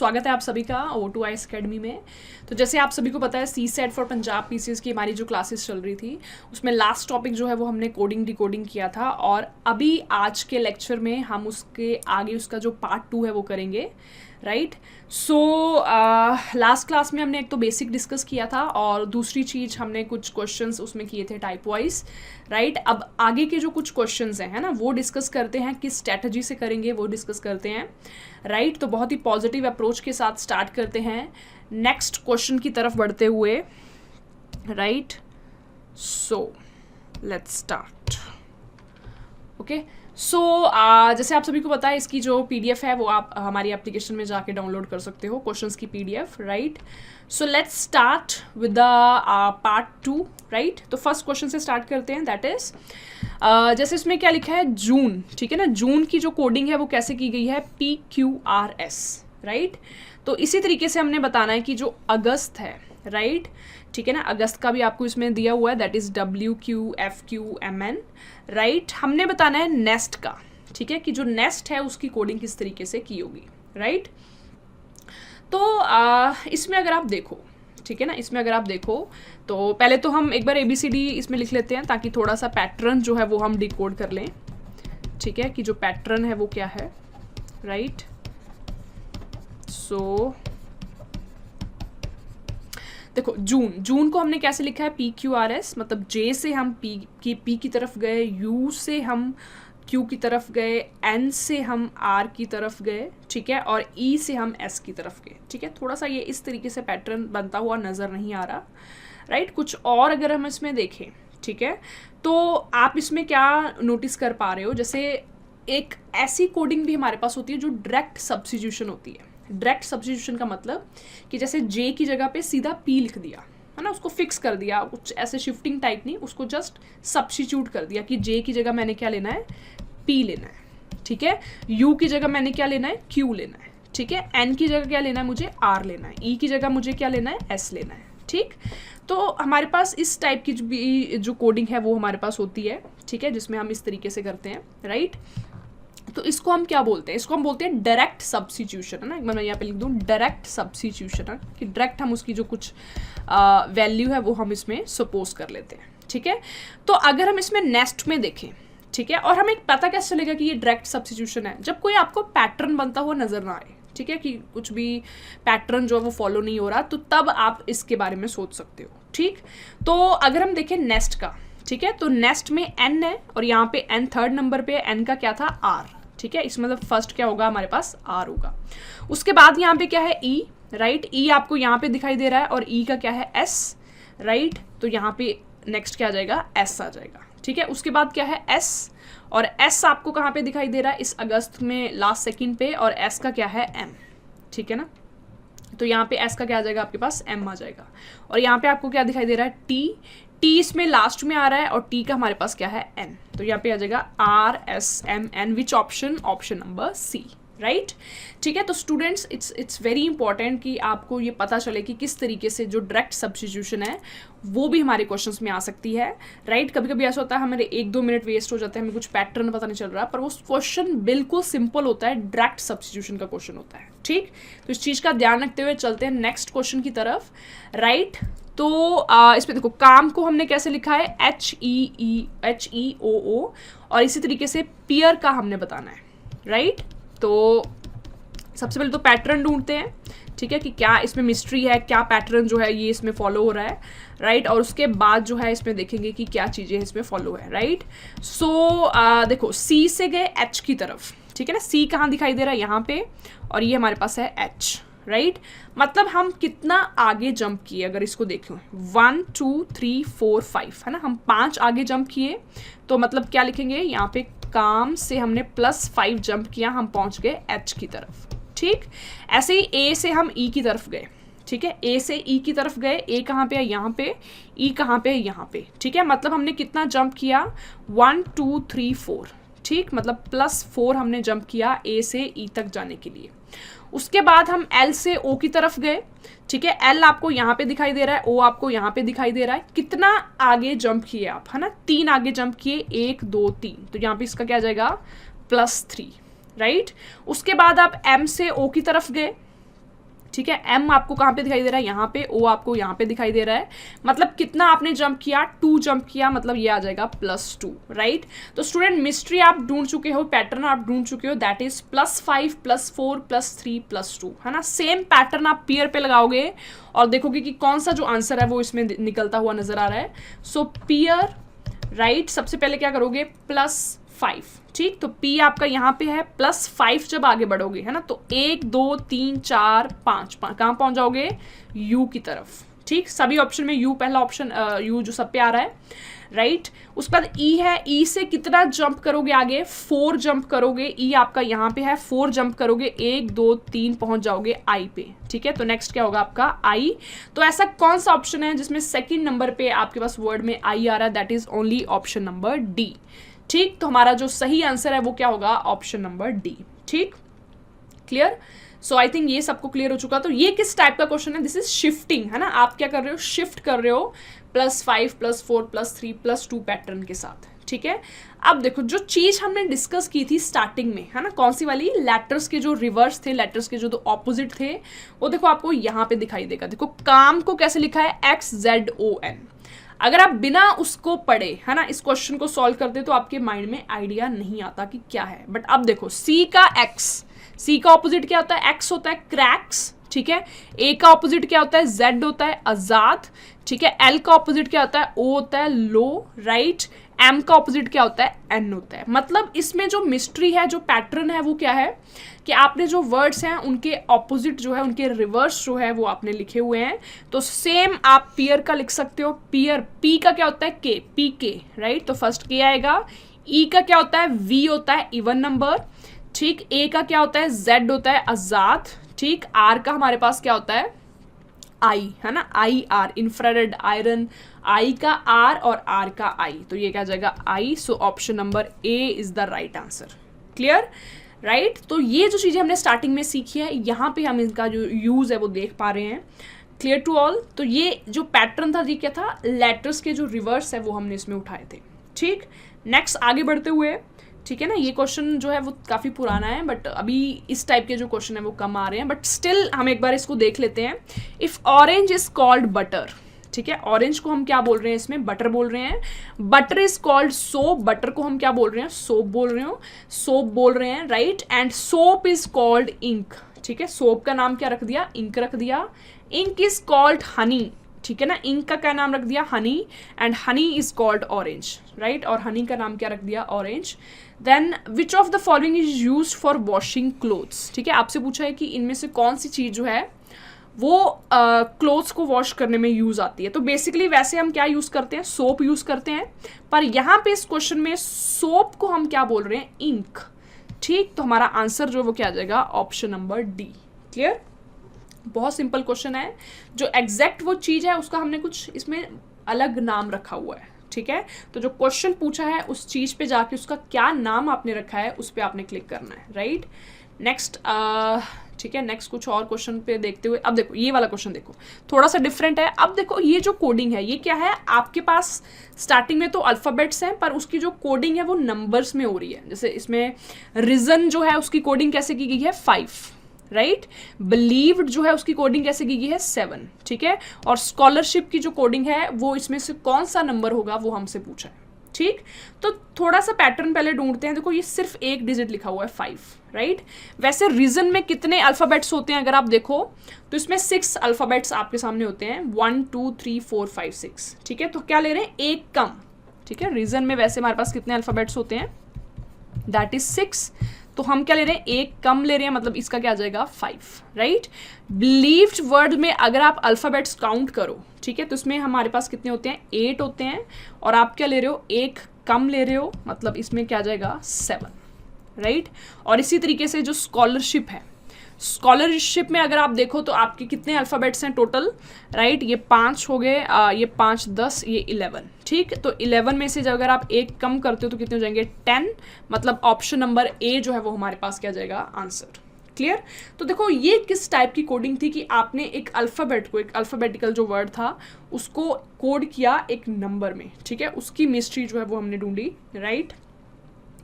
स्वागत है आप सभी का O2IS अकेडमी में। तो जैसे आप सभी को पता है CSET फॉर पंजाब PCS की हमारी जो क्लासेस चल रही थी उसमें लास्ट टॉपिक जो है वो हमने कोडिंग डिकोडिंग किया था और अभी आज के लेक्चर में हम उसके आगे उसका जो पार्ट 2 है वो करेंगे, राइट। सो लास्ट क्लास में हमने एक तो बेसिक डिस्कस किया था और दूसरी चीज़ हमने कुछ क्वेश्चंस उसमें किए थे टाइप वाइज, राइट। अब आगे के जो कुछ क्वेश्चंस हैं, है ना, वो डिस्कस करते हैं, किस स्ट्रैटेजी से करेंगे वो डिस्कस करते हैं, राइट। तो बहुत ही पॉजिटिव अप्रोच के साथ स्टार्ट करते हैं नेक्स्ट क्वेश्चन की तरफ बढ़ते हुए, right. So let's start. Okay, so जैसे आप सभी को पता है इसकी जो PDF है वो आप हमारी एप्लीकेशन में जाके डाउनलोड कर सकते हो, क्वेश्चंस की PDF, right. So let's start with the part 2, right. तो फर्स्ट क्वेश्चन से स्टार्ट करते हैं, दैट इज जैसे इसमें क्या लिखा है, जून, ठीक है ना। जून की जो कोडिंग है वो कैसे की गई है, PQRS, राइट। तो इसी तरीके से हमने बताना है कि जो अगस्त है, राइट, ठीक है ना, अगस्त का भी आपको इसमें दिया हुआ है, दैट इज WQFQMN, राइट। हमने बताना है नेस्ट का, ठीक है, कि जो नेस्ट है उसकी कोडिंग किस तरीके से की होगी, राइट। तो इसमें अगर आप देखो, ठीक है ना, इसमें अगर आप देखो तो पहले तो हम एक बार ABCD इसमें लिख लेते हैं ताकि थोड़ा सा पैटर्न जो है वो हम डिकोड कर लें, ठीक है, कि जो पैटर्न है वो क्या है, राइट। सो देखो, जून को हमने कैसे लिखा है, PQRS, मतलब J से हम P की तरफ गए, U से हम Q की तरफ गए, N से हम R की तरफ गए, ठीक है, और E से हम S की तरफ गए, ठीक है। थोड़ा सा ये इस तरीके से पैटर्न बनता हुआ नज़र नहीं आ रहा, राइट। कुछ और अगर हम इसमें देखें, ठीक है, तो आप इसमें क्या नोटिस कर पा रहे हो, जैसे एक ऐसी कोडिंग भी हमारे पास होती है जो डायरेक्ट सब्स्टिट्यूशन होती है। डायरेक्ट सब्स्टिट्यूशन का मतलब कि जैसे J की जगह पे सीधा P लिख दिया, है ना, उसको फिक्स कर दिया, कुछ ऐसे शिफ्टिंग टाइप नहीं, उसको जस्ट सब्स्टिट्यूट कर दिया कि J की जगह मैंने क्या लेना है, P लेना है, ठीक है। U की जगह मैंने क्या लेना है, Q लेना है, ठीक है। N की जगह क्या लेना है, मुझे R लेना है। E की जगह मुझे क्या लेना है, S लेना है, ठीक। तो हमारे पास इस टाइप की भी जो कोडिंग है वो हमारे पास होती है, ठीक है, जिसमें हम इस तरीके से करते हैं, राइट। तो इसको हम क्या बोलते हैं, इसको हम बोलते हैं डायरेक्ट सब्स्टिट्यूशन, है ना। एक बार मैं यहाँ पे लिख दूँ डायरेक्ट सब्स्टिट्यूशन, है कि डायरेक्ट हम उसकी जो कुछ वैल्यू है वो हम इसमें सपोज कर लेते हैं, ठीक है। तो अगर हम इसमें नेक्स्ट में देखें, ठीक है, और हमें पता कैसे चलेगा कि ये डायरेक्ट सब्स्टिट्यूशन है, जब कोई आपको पैटर्न बनता हुआ नजर ना आए, ठीक है, कि कुछ भी पैटर्न जो है वो फॉलो नहीं हो रहा, तो तब आप इसके बारे में सोच सकते हो, ठीक। तो अगर हम देखें नेक्स्ट का, ठीक है, तो नेक्स्ट में N है और यहाँ पे N थर्ड नंबर पे N का क्या था, R, ठीक है। इसमें मतलब फर्स्ट क्या होगा हमारे पास, R होगा। उसके बाद यहाँ पे क्या है, E, राइट। E आपको यहाँ पे दिखाई दे रहा है और E का क्या है, S, राइट। तो यहाँ पे नेक्स्ट क्या आ जाएगा, S आ जाएगा, ठीक है। उसके बाद क्या है, S, और S आपको कहाँ पे दिखाई दे रहा है, इस अगस्त में लास्ट सेकेंड पे, और S का क्या है, M, ठीक है ना। तो यहाँ पे S का क्या आ जाएगा आपके पास, M आ जाएगा। और यहाँ पे आपको क्या दिखाई दे रहा है, T इसमें लास्ट में आ रहा है और T का हमारे पास क्या है, N। तो यहाँ पे आ जाएगा RSMN, which option, option number C, right, ठीक है। तो स्टूडेंट्स इट्स वेरी इंपॉर्टेंट कि आपको ये पता चले कि किस तरीके से जो डायरेक्ट सब्स्टिट्यूशन है वो भी हमारे क्वेश्चंस में आ सकती है, राइट। कभी कभी ऐसा होता है हमारे 1-2 मिनट वेस्ट हो जाते हैं, हमें कुछ पैटर्न पता नहीं चल रहा, पर वो क्वेश्चन बिल्कुल सिंपल होता है, डायरेक्ट सब्स्टिट्यूशन का क्वेश्चन होता है, ठीक। तो इस चीज़ का ध्यान रखते हुए चलते हैं नेक्स्ट क्वेश्चन की तरफ, राइट। तो इसमें देखो काम को हमने कैसे लिखा है, HEOO, और इसी तरीके से पेयर का हमने बताना है, राइट। तो सबसे पहले तो पैटर्न ढूंढते हैं, ठीक है, कि क्या इसमें मिस्ट्री है, क्या पैटर्न जो है ये इसमें फॉलो हो रहा है, राइट। और उसके बाद जो है इसमें देखेंगे कि क्या चीज़ें इसमें फॉलो है, राइट। सो देखो C से गए H की तरफ, ठीक है ना। C कहाँ दिखाई दे रहा है, यहाँ पे, और ये हमारे पास है H, राइट। मतलब हम कितना आगे जंप किए, अगर इसको देखें 1 2 3 4 5, है ना, हम 5 आगे जंप किए, तो मतलब क्या लिखेंगे यहाँ पे, काम से हमने +5 जंप किया, हम पहुंच गए H की तरफ, ठीक। ऐसे ही A से हम E की तरफ गए, ठीक है, A से E की तरफ गए, A कहाँ पे है, यहाँ पे, E कहाँ पे है, यहाँ पे, ठीक है। मतलब हमने कितना जंप किया, 1 2 3 4, ठीक, मतलब +4 हमने जंप किया A से E तक जाने के लिए। उसके बाद हम L से O की तरफ गए, ठीक है। L आपको यहाँ पे दिखाई दे रहा है, O आपको यहाँ पे दिखाई दे रहा है, कितना आगे जंप किए आप, है ना, 3 आगे जंप किए, 1 2 3, तो यहाँ पे इसका क्या आ जाएगा, +3, राइट। उसके बाद आप M से O की तरफ गए, ठीक है। M आपको कहाँ पे दिखाई दे रहा है, यहाँ पे। O आपको यहाँ पे दिखाई दे रहा है। मतलब कितना आपने जंप किया, 2 जंप किया, मतलब ये आ जाएगा +2, राइट। तो स्टूडेंट मिस्ट्री आप ढूंढ चुके हो, पैटर्न आप ढूंढ चुके हो, दैट इज +5 +4 +3 +2, है ना। सेम पैटर्न आप पेयर पे लगाओगे और देखोगे कि कौन सा जो आंसर है वो इसमें निकलता हुआ नजर आ रहा है। सो पेयर, राइट, सबसे पहले क्या करोगे, +5, ठीक। तो P आपका यहाँ पे है, +5 जब आगे बढ़ोगे, है ना, तो 1 2 3 4 5 कहाँ पहुंच जाओगे, U की तरफ, ठीक। सभी ऑप्शन में U पहला ऑप्शन, U जो सब पे आ रहा है, राइट। उसके बाद E है, E से कितना जंप करोगे आगे, 4 जंप करोगे। E आपका यहाँ पे है, 4 जंप करोगे, 1 2 3 पहुंच जाओगे I पे, ठीक है। तो नेक्स्ट क्या होगा आपका I। तो ऐसा कौन सा ऑप्शन है जिसमें सेकेंड नंबर पे आपके पास वर्ड में I आ रहा है, that is only option number D, ठीक। तो हमारा जो सही आंसर है वो क्या होगा, ऑप्शन नंबर D, ठीक। क्लियर। सो आई थिंक ये सबको क्लियर हो चुका। तो ये किस टाइप का क्वेश्चन है, दिस इज शिफ्टिंग, है ना। आप क्या कर रहे हो, शिफ्ट कर रहे हो +5 +4 +3 +2 पैटर्न के साथ, ठीक है। अब देखो जो चीज हमने डिस्कस की थी स्टार्टिंग में, है ना, कौन सी वाली, लेटर्स के जो रिवर्स थे, लेटर्स के जो दो ऑपोजिट थे, वो देखो आपको यहाँ पे दिखाई देगा। देखो काम को कैसे लिखा है, XZON। अगर आप बिना उसको पढ़े, है ना, इस क्वेश्चन को सॉल्व करते तो आपके माइंड में आइडिया नहीं आता कि क्या है। बट अब देखो C का X, C का ऑपोजिट क्या होता है, X होता है क्रैक्स, ठीक है। A का ऑपोजिट क्या होता है, Z होता है आजाद, ठीक है। L का ऑपोजिट क्या होता है, O होता है लो, राइट। M का ऑपोजिट क्या होता है, N होता है। मतलब इसमें जो मिस्ट्री है, जो पैटर्न है, वो क्या है कि आपने जो वर्ड्स हैं उनके ऑपोजिट जो है, उनके रिवर्स जो है वो आपने लिखे हुए हैं। तो सेम आप पेयर का लिख सकते हो। पेयर P का क्या होता है, K, PK, राइट। तो फर्स्ट K आएगा। E का क्या होता है, V होता है इवन नंबर, ठीक। A का क्या होता है, Z होता है आजाद, ठीक। R का हमारे पास क्या होता है, I, है ना, IR, इंफ्रारेड आयरन। I का R और R का I, तो ये क्या जाएगा I। So option number A is the right answer. Clear, right. तो ये जो चीज़ें हमने स्टार्टिंग में सीखी है, यहाँ पे हम इनका जो यूज़ है वो देख पा रहे हैं। Clear to all. तो ये जो पैटर्न था, ये क्या था, लेटर्स के जो रिवर्स है वो हमने इसमें उठाए थे, ठीक। नेक्स्ट आगे बढ़ते हुए, ठीक है ना, ये क्वेश्चन जो है वो काफ़ी पुराना है, बट अभी इस टाइप के जो क्वेश्चन है वो कम आ रहे हैं, बट स्टिल हम एक बार इसको देख लेते हैं। If orange is called butter, ठीक है, ऑरेंज को हम क्या बोल रहे हैं, इसमें बटर बोल रहे हैं। Butter is called soap, butter को हम क्या बोल रहे हैं, सोप बोल रहे हो, सोप बोल रहे हैं, right. And soap is called ink, ठीक है। सोप का नाम क्या रख दिया, इंक रख दिया। इंक इज कॉल्ड हनी, ठीक है ना, इंक का क्या नाम रख दिया, honey. And honey is called orange, right. और हनी का नाम क्या रख दिया, orange. Then which of the following is use for washing clothes, ठीक है। आपसे पूछा है कि इनमें से कौन सी चीज़ जो है वो क्लोथ्स को वॉश करने में यूज़ आती है। तो बेसिकली वैसे हम क्या यूज़ करते हैं, सोप यूज़ करते हैं, पर यहाँ पे इस क्वेश्चन में सोप को हम क्या बोल रहे हैं, इंक, ठीक। तो हमारा आंसर जो वो क्या आ जाएगा, ऑप्शन नंबर D। क्लियर, बहुत सिंपल क्वेश्चन है। जो एग्जैक्ट वो चीज़ है उसका हमने कुछ इसमें अलग नाम रखा हुआ है, ठीक है। तो जो क्वेश्चन पूछा है उस चीज़ पे जाके उसका क्या नाम आपने रखा है उस पर आपने क्लिक करना है, राइट। नेक्स्ट, ठीक है, नेक्स्ट कुछ और क्वेश्चन पे देखते हुए, अब देखो ये वाला क्वेश्चन देखो थोड़ा सा डिफरेंट है। अब देखो ये जो कोडिंग है ये क्या है, आपके पास स्टार्टिंग में तो अल्फ़ाबेट्स हैं, पर उसकी जो कोडिंग है वो नंबर्स में हो रही है। जैसे इसमें रीजन जो है उसकी कोडिंग कैसे की गई है, 5, राइट। बिलीव्ड जो है उसकी कोडिंग कैसे की गई है, 7, ठीक है। और स्कॉलरशिप की जो कोडिंग है वो इसमें से कौन सा नंबर होगा वो हमसे पूछा है, ठीक। तो थोड़ा सा पैटर्न पहले ढूंढते हैं। देखो ये सिर्फ एक डिजिट लिखा हुआ है, 5, राइट। वैसे रीजन में कितने अल्फ़ाबेट्स होते हैं अगर आप देखो तो इसमें 6 अल्फ़ाबेट्स आपके सामने होते हैं, 1 2 3 4 5 6, ठीक है। तो क्या ले रहे हैं, एक कम, ठीक है। रीजन में वैसे हमारे पास कितने अल्फ़ाबेट्स होते हैं, दैट इज 6। तो हम क्या ले रहे हैं, एक कम ले रहे हैं, मतलब इसका क्या आ जाएगा, 5, राइट। बिलीव्ड वर्ड में अगर आप अल्फ़ाबेट्स काउंट करो, ठीक है, तो इसमें हमारे पास कितने होते हैं, 8 होते हैं। और आप क्या ले रहे हो, एक कम ले रहे हो, मतलब इसमें क्या आ जाएगा, 7, राइट। और इसी तरीके से जो स्कॉलरशिप है, स्कॉलरशिप में अगर आप देखो तो आपके कितने अल्फ़ाबेट्स हैं टोटल, राइट। ये 5 हो गए, ये 5 10, ये 11, ठीक। तो 11 में से जब अगर आप एक कम करते हो तो कितने हो जाएंगे, 10। मतलब ऑप्शन नंबर A जो है वो हमारे पास क्या जाएगा, आंसर। क्लियर। तो देखो ये किस टाइप की कोडिंग थी कि आपने एक अल्फ़ाबेट को, एक अल्फ़ाबेटिकल जो वर्ड था उसको कोड किया एक नंबर में, ठीक है। उसकी मिस्ट्री जो है वो हमने ढूंढी, राइट,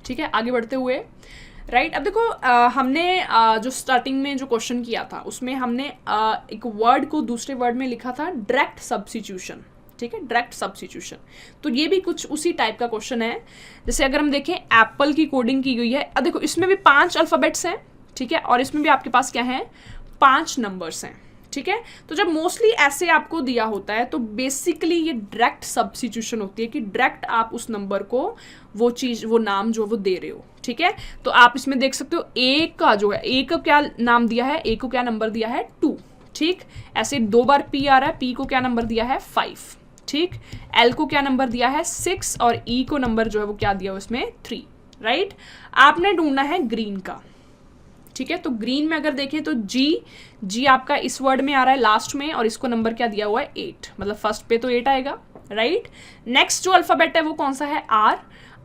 ठीक है। आगे बढ़ते हुए राइट। अब देखो हमने जो स्टार्टिंग में जो क्वेश्चन किया था उसमें हमने एक वर्ड को दूसरे वर्ड में लिखा था डायरेक्ट सब्स्टिट्यूशन, ठीक है, डायरेक्ट सब्स्टिट्यूशन। तो ये भी कुछ उसी टाइप का क्वेश्चन है। जैसे अगर हम देखें एप्पल की कोडिंग की गई है, अब देखो इसमें भी 5 अल्फ़ाबेट्स हैं, ठीक है, और इसमें भी आपके पास क्या है 5 नंबर्स हैं, ठीक है। तो जब मोस्टली ऐसे आपको दिया होता है तो बेसिकली ये डायरेक्ट सब्स्टिट्यूशन होती है कि डायरेक्ट आप उस नंबर को वो चीज़ वो नाम जो वो दे रहे हो, ठीक है। तो आप इसमें देख सकते हो ए का जो है, ए को क्या नाम दिया है, ए को क्या नंबर दिया है 2, ठीक। ऐसे 2 बार पी आ रहा है, पी को क्या नंबर दिया है 5, ठीक। एल को क्या नंबर दिया है 6 और ई को नंबर जो है वो क्या दिया है उसमें 3, राइट। आपने ढूंढना है ग्रीन का, ठीक है। तो ग्रीन में अगर देखें तो जी आपका इस वर्ड में आ रहा है लास्ट में, और इसको नंबर क्या दिया हुआ है 8, मतलब फर्स्ट पे तो 8 आएगा, राइट। नेक्स्ट जो अल्फाबेट है वो कौन सा है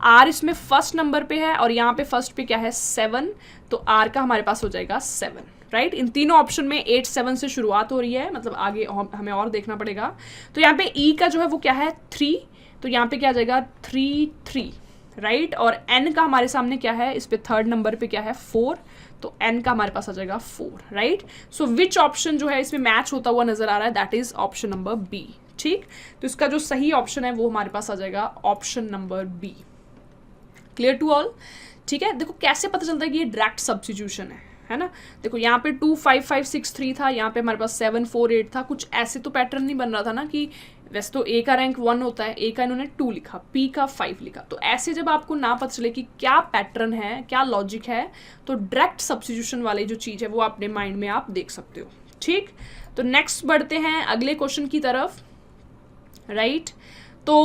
आर इसमें फर्स्ट नंबर पे है, और यहाँ पे फर्स्ट पे क्या है 7, तो आर का हमारे पास हो जाएगा 7, राइट। इन तीनों ऑप्शन में 8 7 से शुरुआत हो रही है, मतलब आगे हमें और देखना पड़ेगा। तो यहाँ पे ई का जो है वो क्या है 3, तो यहाँ पे क्या आ जाएगा 3 राइट। और एन का हमारे सामने क्या है, इस पे थर्ड नंबर पे क्या है 4, तो एन का हमारे पास आ जाएगा 4, राइट। सो विच ऑप्शन जो है इसमें मैच होता हुआ नजर आ रहा है, that is option number B, ठीक। तो इसका जो सही ऑप्शन है वो हमारे पास आ जाएगा option number B. Clear to all, ठीक है। देखो कैसे पता चलता है कि ये डायरेक्ट सब्स्टिट्यूशन है ना। देखो यहाँ पे 2 5 5 6 3 था, यहाँ पे हमारे पास 7 4 8 था। कुछ ऐसे तो पैटर्न नहीं बन रहा था ना कि वैसे तो ए का रैंक 1 होता है, ए का इन्होंने 2 लिखा, पी का 5 लिखा। तो ऐसे जब आपको ना पता चले कि क्या पैटर्न है, क्या लॉजिक है, तो डायरेक्ट सब्स्टिट्यूशन वाली जो चीज़ है वो अपने माइंड में आप देख सकते हो, ठीक। तो नेक्स्ट बढ़ते हैं अगले क्वेश्चन की तरफ, राइट। तो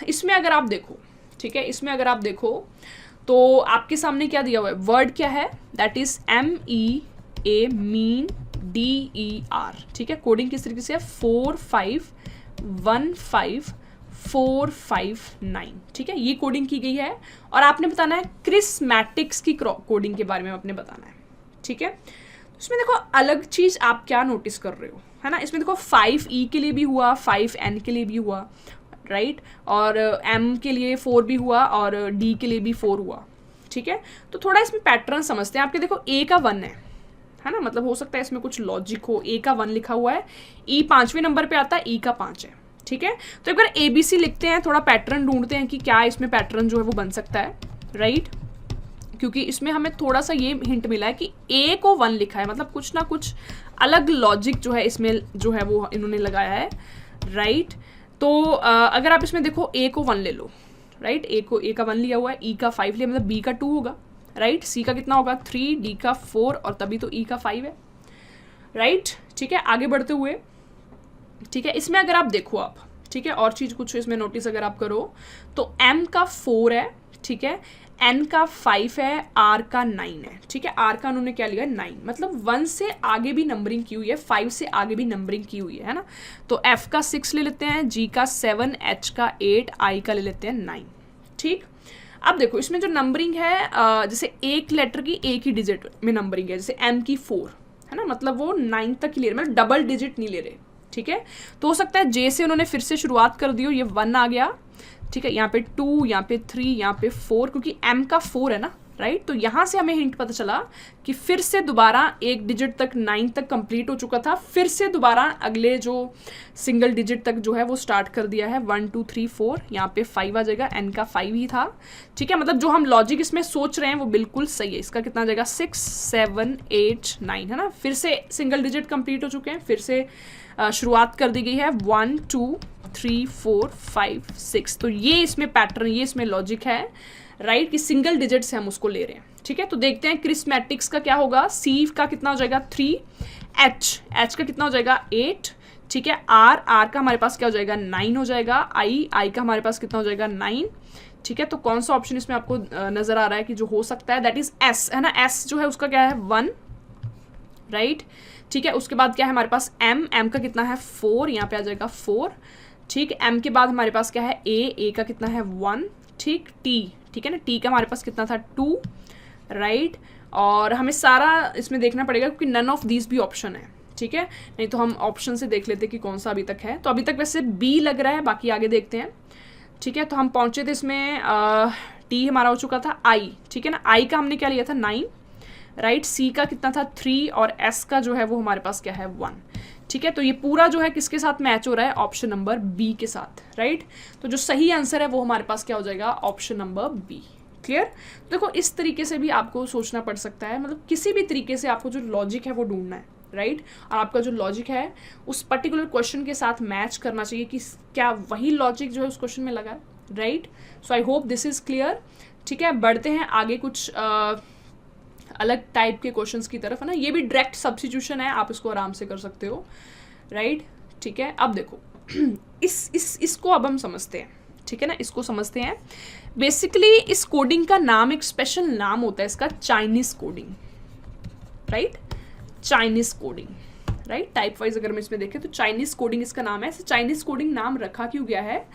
इसमें अगर आप देखो, ठीक है, इसमें अगर आप देखो तो आपके सामने क्या दिया हुआ है, वर्ड क्या है, that is MEA mean DER, ठीक है। कोडिंग किस तरीके से है 4 5 1 5 4 5 9, ठीक है, ये कोडिंग की गई है। और आपने बताना है क्रिस्मैटिक्स की कोडिंग के बारे में आपने बताना है, ठीक है। इसमें देखो अलग चीज आप क्या नोटिस कर रहे हो, है ना। इसमें देखो 5E के लिए भी हुआ, 5N के लिए भी हुआ, राइट, और M के लिए 4 भी हुआ, और D के लिए भी 4 हुआ, ठीक है। तो थोड़ा इसमें पैटर्न समझते हैं। आपके देखो A का 1 है ना, मतलब हो सकता है इसमें कुछ लॉजिक हो। A का 1 लिखा हुआ है, E 5वें नंबर पे आता है, E का 5 है, ठीक है। तो एक बार ABC लिखते हैं, थोड़ा पैटर्न ढूंढते हैं कि क्या इसमें पैटर्न जो है वो बन सकता है, राइट। क्योंकि इसमें हमें थोड़ा सा ये हिंट मिला है कि A को 1 लिखा है, मतलब कुछ ना कुछ अलग लॉजिक जो है इसमें जो है वो इन्होंने लगाया है, राइट। तो अगर आप इसमें देखो A को 1 ले लो, राइट, A का 1 लिया हुआ है, E का 5 लिया, मतलब B का 2 होगा, राइट। C का कितना होगा 3, D का 4, और तभी तो E का 5 है, राइट, ठीक है। आगे बढ़ते हुए, ठीक है, इसमें अगर आप देखो आप, ठीक है, और चीज़ कुछ इसमें नोटिस अगर आप करो तो M का 4 है, ठीक है, N का 5 है, R का 9 है, ठीक है। R का उन्होंने क्या लिया 9, मतलब 1 से आगे भी नंबरिंग की हुई है, 5 से आगे भी नंबरिंग की हुई है ना। तो F का 6 ले लेते हैं, G का 7, H का 8, I का ले लेते हैं 9, ठीक। अब देखो इसमें जो नंबरिंग है, जैसे एक लेटर की एक ही डिजिट में नंबरिंग है, जैसे M की 4 है ना, मतलब वो 9 तक ही ले रहे, मतलब डबल डिजिट नहीं ले रहे, ठीक है। तो हो सकता है J से उन्होंने फिर से शुरुआत कर दी हो, ये 1 आ गया, ठीक है, यहाँ पे 2, यहाँ पे 3, यहाँ पे 4, क्योंकि M का 4 है ना, राइट। तो यहाँ से हमें हिंट पता चला कि फिर से दोबारा एक डिजिट तक 9 तक कंप्लीट हो चुका था, फिर से दोबारा अगले जो सिंगल डिजिट तक जो है वो स्टार्ट कर दिया है, 1 2 3 4, यहाँ पे 5 आ जाएगा, N का 5 ही था, ठीक है। मतलब जो हम लॉजिक इसमें सोच रहे हैं वो बिल्कुल सही है। इसका कितना आ जाएगा 6 7 8 9, है ना, फिर से सिंगल डिजिट कंप्लीट हो चुके हैं, फिर से शुरुआत कर दी गई है 1 2 3 4 5 6। तो ये इसमें पैटर्न, ये इसमें लॉजिक है, राइट, कि सिंगल डिजिट से हम उसको ले रहे हैं, ठीक है। तो देखते हैं क्रिस्मैटिक्स का क्या होगा। C का कितना हो जाएगा 3, H का कितना हो जाएगा 8, ठीक है। R का हमारे पास क्या हो जाएगा 9 हो जाएगा, I का हमारे पास कितना हो जाएगा 9, ठीक है। तो कौन सा ऑप्शन इसमें आपको नजर आ रहा है कि जो हो सकता है, दैट इज S, है ना। S जो है उसका क्या है 1, राइट, ठीक है। उसके बाद क्या है हमारे पास M का कितना है 4, यहाँ पे आ जाएगा 4, ठीक। M के बाद हमारे पास क्या है A का कितना है 1, ठीक। T, ठीक है ना, T का हमारे पास कितना था 2, राइट। और हमें सारा इसमें देखना पड़ेगा क्योंकि नन ऑफ दीज भी ऑप्शन है, ठीक है। नहीं तो हम ऑप्शन से देख लेते कि कौन सा अभी तक है। तो अभी तक वैसे B लग रहा है, बाकी आगे देखते हैं, ठीक है। तो हम पहुंचे थे इसमें टी हमारा हो चुका था आई, ठीक है ना, आई का हमने क्या लिया था 9, राइट, सी का कितना था 3 और एस का जो है वो हमारे पास क्या है 1, ठीक है। तो ये पूरा जो है किसके साथ मैच हो रहा है, ऑप्शन नंबर बी के साथ, राइट। तो जो सही आंसर है वो हमारे पास क्या हो जाएगा, ऑप्शन नंबर बी। क्लियर। देखो इस तरीके से भी आपको सोचना पड़ सकता है, मतलब किसी भी तरीके से आपको जो लॉजिक है वो ढूंढना है, राइट। और आपका जो लॉजिक है उस पर्टिकुलर क्वेश्चन के साथ मैच करना चाहिए कि क्या वही लॉजिक जो है उस क्वेश्चन में लगा है, right. So I hope this is clear, ठीक है। बढ़ते हैं आगे कुछ अलग टाइप के क्वेश्चंस की तरफ, है ना। ये भी डायरेक्ट सब्स्टिट्यूशन है, आप इसको आराम से कर सकते हो, राइट, ठीक है। अब देखो इसको अब हम समझते हैं, ठीक है ना, इसको समझते हैं। बेसिकली इस कोडिंग का नाम, एक स्पेशल नाम होता है इसका, Chinese coding, right, Chinese coding, right. Type wise अगर हम इसमें देखें तो चाइनीज कोडिंग इसका नाम है। चाइनीज कोडिंग नाम रखा क्यों गया है,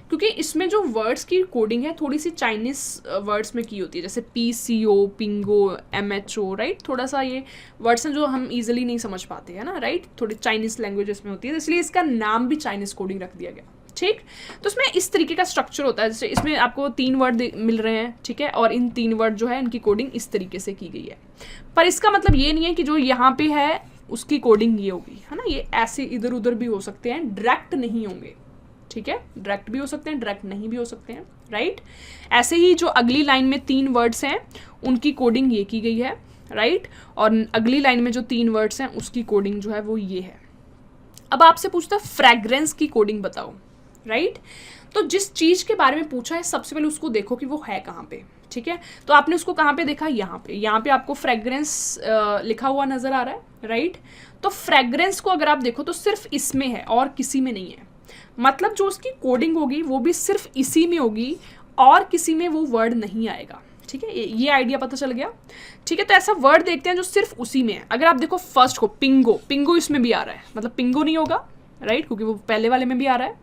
क्योंकि इसमें जो वर्ड्स की कोडिंग है थोड़ी सी चाइनीज वर्ड्स में की होती है, जैसे PCO, पिंगो, MHO, राइट। थोड़ा सा ये वर्ड्स हैं जो हम इजीली नहीं समझ पाते हैं ना, राइट, थोड़ी चाइनीज लैंग्वेज में होती है, इसलिए इसका नाम भी चाइनीज कोडिंग रख दिया गया, ठीक। तो इसमें इस तरीके का स्ट्रक्चर होता है, जैसे इसमें आपको 3 वर्ड मिल रहे हैं, ठीक है, और इन 3 वर्ड जो है इनकी कोडिंग इस तरीके से की गई है। पर इसका मतलब ये नहीं है कि जो यहाँ पे है उसकी कोडिंग ये होगी, है ना। ये ऐसे इधर उधर भी हो सकते हैं, डायरेक्ट नहीं होंगे, ठीक है, डायरेक्ट भी हो सकते हैं, डायरेक्ट नहीं भी हो सकते हैं, राइट। ऐसे ही जो अगली लाइन में 3 वर्ड्स हैं उनकी कोडिंग ये की गई है, राइट, और अगली लाइन में जो 3 वर्ड्स हैं उसकी कोडिंग जो है वो ये है। अब आपसे पूछता है फ्रेग्रेंस की कोडिंग बताओ, राइट। तो जिस चीज के बारे में पूछा है सबसे पहले उसको देखो कि वो है कहाँ पे, ठीक है। तो आपने उसको कहाँ पे देखा, यहाँ पे आपको फ्रेग्रेंस लिखा हुआ नजर आ रहा है, राइट। तो फ्रेग्रेंस को अगर आप देखो तो सिर्फ इसमें है और किसी में नहीं है, मतलब जो उसकी कोडिंग होगी वो भी सिर्फ इसी में होगी और किसी में वो वर्ड नहीं आएगा, ठीक है। ये आइडिया पता चल गया, ठीक है। तो ऐसा वर्ड देखते हैं जो सिर्फ उसी में है। अगर आप देखो फर्स्ट को पिंगो, पिंगो इसमें भी आ रहा है, मतलब पिंगो नहीं होगा, राइट, क्योंकि वो पहले वाले में भी आ रहा है।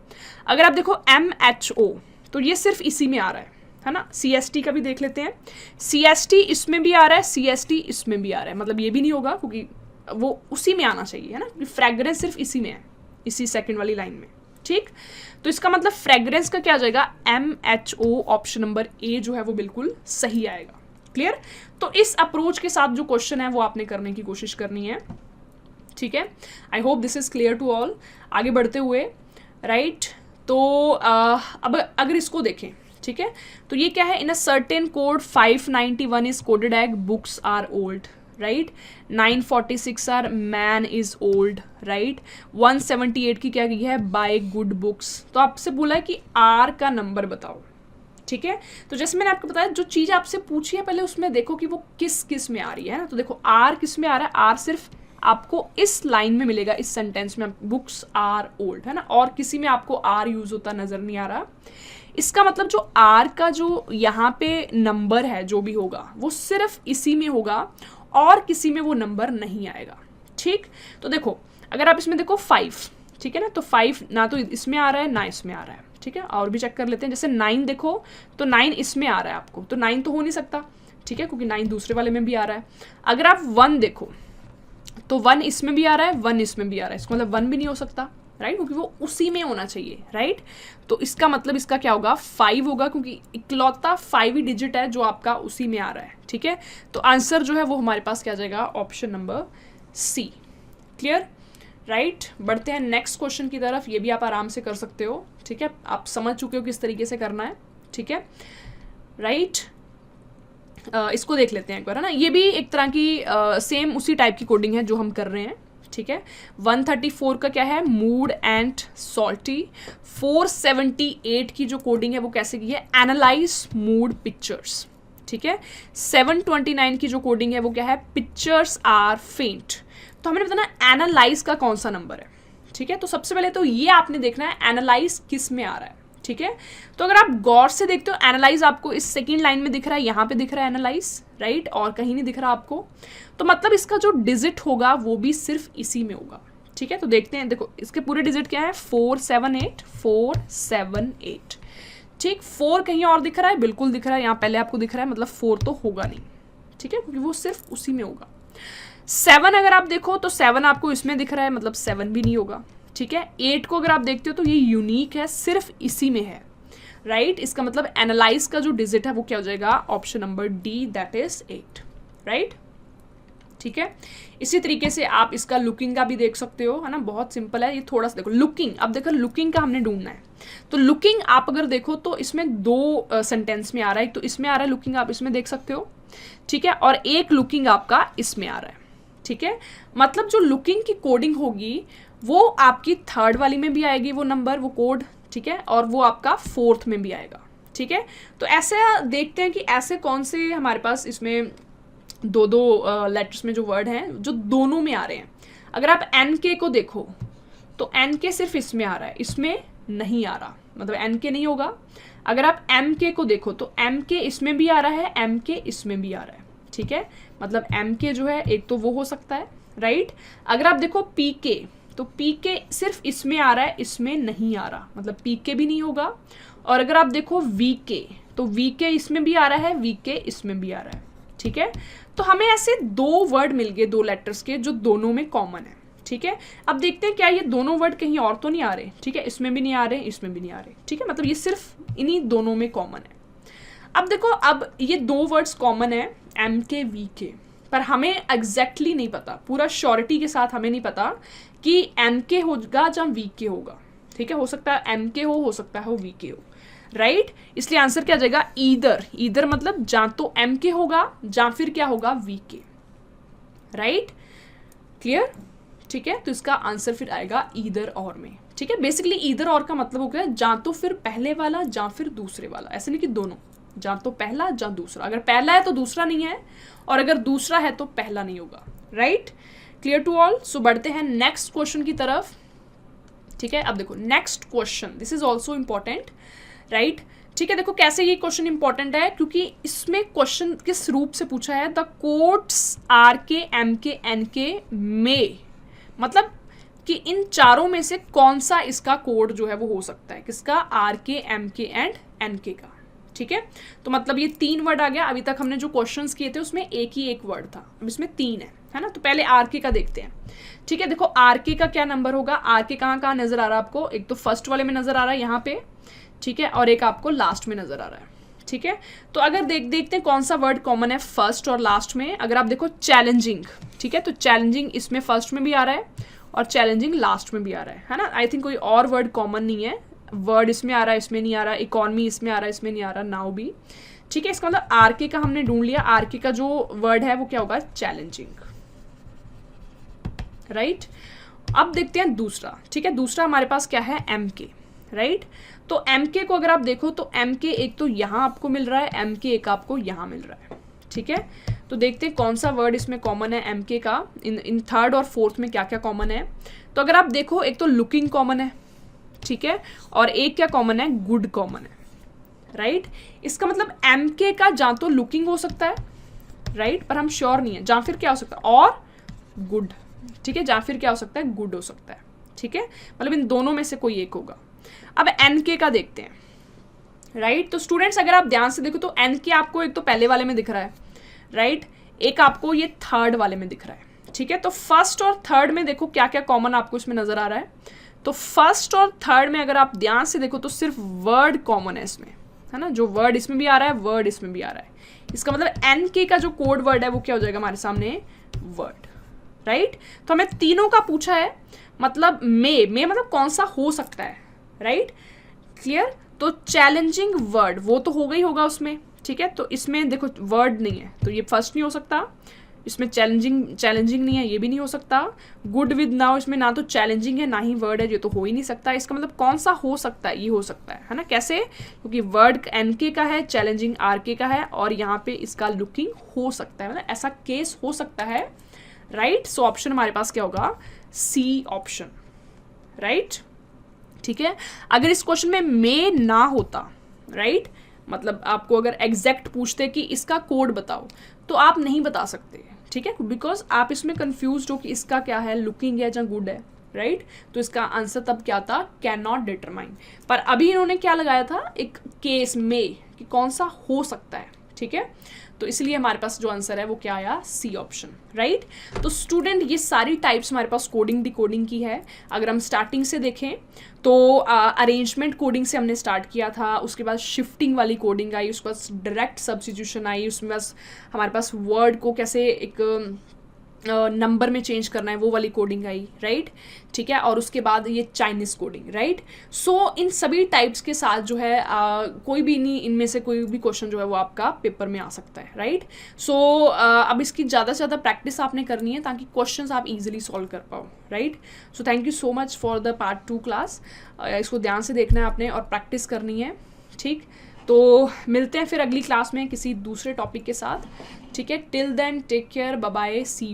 अगर आप देखो MHO तो ये सिर्फ इसी में आ रहा है ना। CST का भी देख लेते हैं, CST इसमें भी आ रहा है, CST इसमें भी आ रहा है, मतलब ये भी नहीं होगा क्योंकि वो उसी में आना चाहिए, है ना। फ्रेग्रेंस सिर्फ इसी में है, इसी सेकंड वाली लाइन में, ठीक। तो इसका मतलब फ्रेग्रेंस का क्या आ जाएगा, MHO, ऑप्शन नंबर A जो है वो बिल्कुल सही आएगा। क्लियर। तो इस अप्रोच के साथ जो क्वेश्चन है वो आपने करने की कोशिश करनी है, ठीक है। I hope this is clear to all. आगे बढ़ते हुए, राइट, तो अब अगर इसको देखें, ठीक है, तो ये क्या है, in a certain code 591 is coded egg books are old, right, 946 are man is old, right, 178 की क्या की है, बाय गुड बुक्स। तो आपसे बोला है कि आर का नंबर बताओ, ठीक है। तो जैसे मैंने आपको बताया जो चीज आपसे पूछी है पहले उसमें देखो कि वो किस किस में आ रही है ना। तो देखो आर किस में आ रहा है, आर सिर्फ आपको इस लाइन में मिलेगा, इस सेंटेंस में, बुक्स आर ओल्ड, है ना, और किसी में आपको आर यूज होता नजर नहीं आ रहा। इसका मतलब जो आर का जो यहाँ पे नंबर है जो भी होगा वो सिर्फ इसी में होगा और किसी में वो नंबर नहीं आएगा, ठीक। तो देखो अगर आप इसमें देखो 5, ठीक है ना, तो 5 ना तो इसमें आ रहा है ना इसमें आ रहा है, ठीक है। और भी चेक कर लेते हैं, जैसे 9 देखो तो 9 इसमें आ रहा है आपको, तो 9 तो हो नहीं सकता, ठीक है, क्योंकि 9 दूसरे वाले में भी आ रहा है। अगर आप 1 देखो तो 1 इसमें भी आ रहा है, 1 इसमें भी आ रहा है, इसका मतलब 1 भी नहीं हो सकता, राइट, क्योंकि वो उसी में होना चाहिए, राइट। तो इसका मतलब इसका क्या होगा, 5 होगा, क्योंकि इकलौता 5 ही डिजिट है जो आपका उसी में आ रहा है, ठीक है। तो आंसर जो है वो हमारे पास क्या जाएगा, option number C। Clear, right. बढ़ते हैं नेक्स्ट क्वेश्चन की तरफ, ये भी आप आराम से कर सकते हो, ठीक है, आप समझ चुके हो किस तरीके से करना है, ठीक है, राइट। इसको देख लेते हैं एक बार, है ना। ये भी एक तरह की सेम उसी टाइप की कोडिंग है जो हम कर रहे हैं, ठीक है। 134 का क्या है, मूड एंड सॉल्टी। 478 की जो कोडिंग है वो कैसे की है, एनालाइज मूड पिक्चर्स, ठीक है। 729 की जो कोडिंग है वो क्या है, पिक्चर्स आर फेंट। तो हमें बताना एनालाइज का कौन सा नंबर है, ठीक है। तो सबसे पहले तो ये आपने देखना है एनालाइज किस में आ रहा है, ठीक है। तो अगर आप गौर से देखते हो एनालाइज आपको इस सेकंड लाइन में दिख रहा है, यहाँ पे दिख रहा है एनालाइज, राइट, और कहीं नहीं दिख रहा आपको। तो मतलब इसका जो डिजिट होगा वो भी सिर्फ इसी में होगा, ठीक है। तो देखते हैं, देखो इसके पूरे डिजिट क्या है, 478, ठीक। 4 कहीं और दिख रहा है, बिल्कुल दिख रहा है, यहाँ पहले आपको दिख रहा है, मतलब 4 तो होगा नहीं, ठीक है, क्योंकि वो सिर्फ उसी में होगा। 7 अगर आप देखो तो 7 आपको इसमें दिख रहा है, मतलब 7 भी नहीं होगा, ठीक है। 8 को अगर आप देखते हो तो ये यूनिक है, सिर्फ इसी में है, राइट। इसका मतलब एनालाइज का जो डिजिट है वो क्या हो जाएगा, option number D, that is 8, right. ठीक है, इसी तरीके से आप इसका लुकिंग का भी देख सकते हो, है ना, बहुत सिंपल है ये। थोड़ा सा देखो लुकिंग, अब देखो लुकिंग का हमने ढूंढना है, तो लुकिंग आप अगर देखो तो इसमें दो सेंटेंस में आ रहा है, तो इसमें आ रहा है लुकिंग, आप इसमें देख सकते हो, ठीक है, और एक लुकिंग आपका इसमें आ रहा है, ठीक है। मतलब जो लुकिंग की कोडिंग होगी वो आपकी थर्ड वाली में भी आएगी वो नंबर, वो कोड, ठीक है, और वो आपका फोर्थ में भी आएगा, ठीक है। तो ऐसे देखते हैं कि ऐसे कौन से हमारे पास इसमें दो दो लेटर्स में जो वर्ड हैं जो दोनों में आ रहे हैं। अगर आप एन के को देखो तो एन के सिर्फ इसमें आ रहा है, इसमें नहीं आ रहा, मतलब एन के नहीं होगा। अगर आप एम के को देखो तो एम के इसमें भी आ रहा है, एम के इसमें भी आ रहा है, ठीक है, मतलब एम के जो है एक तो वो हो सकता है, राइट। अगर आप देखो पी के, तो पी के सिर्फ इसमें आ रहा है, इसमें नहीं आ रहा, मतलब पी के भी नहीं होगा। और अगर आप देखो वी के, तो वी के इसमें भी आ रहा है, वी के इसमें भी आ रहा है, ठीक है। तो हमें ऐसे दो वर्ड मिल गए, दो लेटर्स के, जो दोनों में कॉमन है, ठीक है। अब देखते हैं क्या ये दोनों वर्ड कहीं और तो नहीं आ रहे, ठीक है, इसमें भी नहीं आ रहे, इसमें भी नहीं आ रहे, ठीक है, मतलब ये सिर्फ इन्हीं दोनों में कॉमन है। अब देखो, अब ये दो वर्ड्स कॉमन है, एम के वी के, पर हमें एग्जैक्टली नहीं पता, पूरा श्योरिटी के साथ हमें नहीं पता कि एम के होगा या वी के होगा, ठीक है। हो सकता है एम के हो सकता है वी के हो, राइट। इसलिए आंसर क्या आ जाएगा, ईदर। ईदर मतलब या तो एम के होगा या फिर क्या होगा, वी के, राइट, क्लियर, ठीक है। तो इसका आंसर फिर आएगा ईदर और में, ठीक है। बेसिकली ईदर और का मतलब हो गया या तो फिर पहले वाला या फिर दूसरे वाला, ऐसे नहीं कि दोनों, या तो पहला या दूसरा। अगर पहला है तो दूसरा नहीं है, और अगर दूसरा है तो पहला नहीं होगा, right. Clear to all. So बढ़ते हैं नेक्स्ट क्वेश्चन की तरफ, ठीक है। अब देखो next question, this is also important, right, ठीक है। देखो कैसे ये क्वेश्चन इंपॉर्टेंट है, क्योंकि इसमें क्वेश्चन किस रूप से पूछा है, द कोड्स आर के, एम के, एन के में, मतलब कि इन चारों में से कौन सा इसका कोड जो है वो हो सकता है, किसका, आर के, एम के एंड एन के का, ठीक है। तो मतलब ये तीन वर्ड आ गया। अभी तक हमने जो क्वेश्चंस किए थे उसमें एक ही एक वर्ड था, अब इसमें तीन है ना। तो पहले आर के का देखते हैं, ठीक है। देखो आर के का क्या नंबर होगा, आर के कहाँ नजर आ रहा है आपको, एक तो फर्स्ट वाले में नजर आ रहा है यहाँ पे, ठीक है, और एक आपको लास्ट में नजर आ रहा है, ठीक है। तो अगर देखते हैं कौन सा वर्ड कॉमन है फर्स्ट और लास्ट में। अगर आप देखो चैलेंजिंग, ठीक है, तो चैलेंजिंग इसमें फर्स्ट में भी आ रहा है और चैलेंजिंग लास्ट में भी आ रहा है ना। आई थिंक कोई और वर्ड कॉमन नहीं है, वर्ड इसमें आ रहा है, इसमें नहीं आ रहा, इकॉनमी इसमें आ रहा है, इसमें नहीं आ रहा, नाउ भी, ठीक है। इसका मतलब आर के का हमने ढूंढ लिया, आर के का जो वर्ड है वो क्या होगा, चैलेंजिंग, राइट। अब देखते हैं दूसरा, ठीक है। दूसरा हमारे पास क्या है, एम के, राइट। तो एम के को अगर आप देखो तो एम के एक तो यहाँ आपको मिल रहा है, एम के एक आपको यहाँ मिल रहा है, ठीक है। तो देखते हैं कौन सा वर्ड इसमें कॉमन है एम के का, इन थर्ड और फोर्थ में क्या क्या कॉमन है। तो अगर आप देखो एक तो लुकिंग कॉमन है, ठीक है, और एक क्या कॉमन है, गुड कॉमन है, राइट। इसका मतलब एम के का या तो लुकिंग हो सकता है, राइट, पर हम श्योर नहीं है, या फिर क्या हो सकता है, और गुड, ठीक है, या फिर क्या हो सकता है, गुड हो सकता है, ठीक है, मतलब इन दोनों में से कोई एक होगा। अब एन के का देखते हैं, राइट। तो स्टूडेंट्स अगर आप ध्यान से देखो तो एन के आपको एक तो पहले वाले में दिख रहा है, राइट, एक आपको ये थर्ड वाले में दिख रहा है, ठीक है। तो फर्स्ट और थर्ड में देखो क्या क्या कॉमन आपको इसमें नजर आ रहा है। तो फर्स्ट और थर्ड में अगर आप ध्यान से देखो तो सिर्फ वर्ड कॉमन है इसमें, है ना, जो वर्ड इसमें भी आ रहा है, वर्ड इसमें भी आ रहा है। इसका मतलब एन के का जो कोड वर्ड है वो क्या हो जाएगा हमारे सामने, वर्ड, राइट। तो हमें तीनों का पूछा है, मतलब में मतलब कौन सा हो सकता है, राइट, क्लियर। तो चैलेंजिंग वर्ड वो तो होगा ही होगा उसमें, ठीक है। तो इसमें देखो वर्ड नहीं है तो ये फर्स्ट नहीं हो सकता, इसमें चैलेंजिंग नहीं है, ये भी नहीं हो सकता। गुड विद नाउ इसमें ना तो चैलेंजिंग है ना ही वर्ड है, ये तो हो ही नहीं सकता। इसका मतलब कौन सा हो सकता है, ये हो सकता है ना। कैसे, क्योंकि वर्ड एन के का है, चैलेंजिंग आर के का है, और यहाँ पे इसका लुकिंग हो सकता है, मतलब ऐसा केस हो सकता है, राइट। सो ऑप्शन हमारे पास क्या होगा, सी ऑप्शन, राइट, ठीक है। अगर इस क्वेश्चन में मे ना होता, राइट, मतलब आपको अगर एग्जैक्ट पूछते कि इसका कोड बताओ तो आप नहीं बता सकते, ठीक है, बिकॉज आप इसमें कंफ्यूज हो कि इसका क्या है, लुकिंग है या गुड है, राइट। तो इसका आंसर तब क्या था, कैन नॉट डिटरमाइन। पर अभी इन्होंने क्या लगाया था, एक केस में कि कौन सा हो सकता है, ठीक है। तो इसलिए हमारे पास जो आंसर है वो क्या आया, सी ऑप्शन, राइट। तो स्टूडेंट ये सारी टाइप्स हमारे पास कोडिंग डिकोडिंग की है। अगर हम स्टार्टिंग से देखें तो अरेंजमेंट कोडिंग से हमने स्टार्ट किया था, उसके बाद शिफ्टिंग वाली कोडिंग आई, उसके बाद डायरेक्ट सब्स्टिट्यूशन आई, उसमें बस हमारे पास वर्ड को कैसे एक नंबर में चेंज करना है वो वाली कोडिंग आई, राइट, ठीक है। और उसके बाद ये चाइनीज़ कोडिंग, राइट। सो इन सभी टाइप्स के साथ जो है कोई भी नहीं, इनमें से कोई भी क्वेश्चन जो है वो आपका पेपर में आ सकता है, राइट। सो अब इसकी ज़्यादा से ज़्यादा प्रैक्टिस आपने करनी है ताकि क्वेश्चंस आप इजीली सॉल्व कर पाओ, right. So thank you so much for the part 2 class. इसको ध्यान से देखना है आपने और प्रैक्टिस करनी है, ठीक। तो मिलते हैं फिर अगली क्लास में किसी दूसरे टॉपिक के साथ, ठीक है। Till then take care, bye bye, see you.